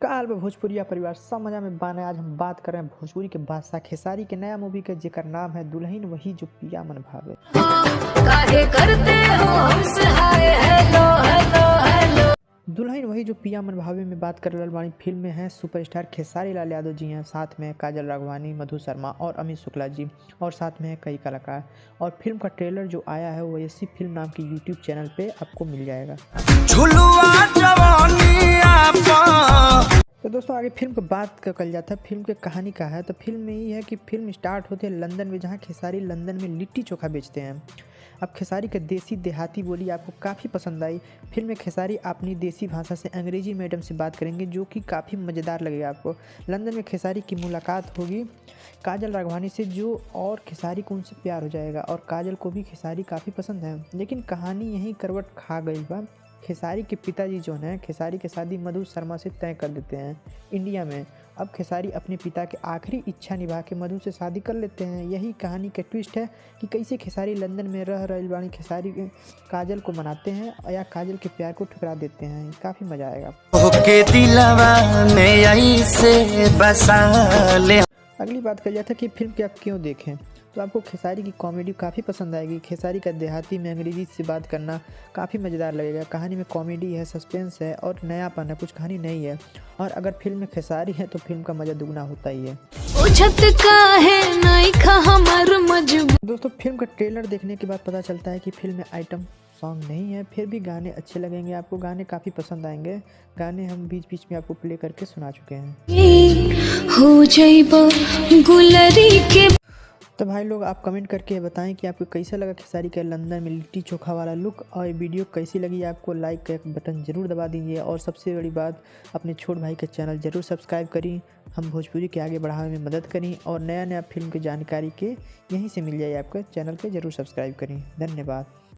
काल में भोजपुरिया परिवार सब मजा में बाने। आज हम बात कर रहे हैं भोजपुरी के बादशाह खेसारी के नया मूवी के जेकर नाम है दुल्हन वही जो पिया मन भावे। काहे करते हो हमसे हाय हेलो हेलो हेलो। दुल्हन वही जो पिया मन भावे में बात कर रहे बानी। फिल्म में है सुपरस्टार खेसारी लाल यादव जी हैं, साथ में काजल राघवानी, मधु शर्मा और अमित शुक्ला जी, और साथ में है कई कलाकार। और फिल्म का ट्रेलर जो आया है वो ऐसी फिल्म नाम की यूट्यूब चैनल पे आपको मिल जाएगा। तो दोस्तों आगे फिल्म की बात कल जाता है। फिल्म की कहानी का है तो फिल्म में ये है कि फिल्म स्टार्ट होती है लंदन में, जहाँ खेसारी लंदन में लिट्टी चोखा बेचते हैं। अब खेसारी का देसी देहाती बोली आपको काफ़ी पसंद आई। फिल्म में खेसारी अपनी देसी भाषा से अंग्रेजी मैडम से बात करेंगे जो कि काफ़ी मज़ेदार लगेगा आपको। लंदन में खेसारी की मुलाकात होगी काजल राघवानी से, जो और खेसारी को उनसे प्यार हो जाएगा और काजल को भी खेसारी काफ़ी पसंद है। लेकिन कहानी यहीं करवट खा गई बा। खेसारी के पिताजी जो हैं खेसारी की शादी मधु शर्मा से तय कर देते हैं इंडिया में। अब खेसारी अपने पिता के आखिरी इच्छा निभा के मधु से शादी कर लेते हैं। यही कहानी का ट्विस्ट है कि कैसे खेसारी लंदन में रह रहे बानी खेसारी काजल को मनाते हैं या काजल के प्यार को ठुकरा देते हैं। काफ़ी मज़ा आएगा। अगली बात कर जाता है कि फिल्म की आप क्यों देखें, तो आपको खेसारी की कॉमेडी काफ़ी पसंद आएगी। खेसारी का देहाती में अंग्रेजी से बात करना काफ़ी मज़ेदार लगेगा। कहानी में कॉमेडी है, सस्पेंस है और नयापन है, कुछ कहानी नहीं है। और अगर फिल्म में खेसारी है तो फिल्म का मज़ा दुगना होता ही है। दोस्तों फिल्म का ट्रेलर देखने के बाद पता चलता है कि फिल्म में आइटम सॉन्ग नहीं है, फिर भी गाने अच्छे लगेंगे आपको। गाने काफ़ी पसंद आएंगे। गाने हम बीच बीच में आपको प्ले करके सुना चुके हैं। हो जाइबो गुलरी के। तो भाई लोग आप कमेंट करके बताएं कि आपको कैसा लगा खेसारी के लंदन में लिट्टी चोखा वाला लुक, और वीडियो कैसी लगी आपको। लाइक का एक बटन ज़रूर दबा दीजिए, और सबसे बड़ी बात अपने छोट भाई का चैनल ज़रूर सब्सक्राइब करें। हम भोजपुरी के आगे बढ़ाने में मदद करें, और नया नया फिल्म की जानकारी के यहीं से मिल जाए आपके चैनल पे ज़रूर सब्सक्राइब करें। धन्यवाद।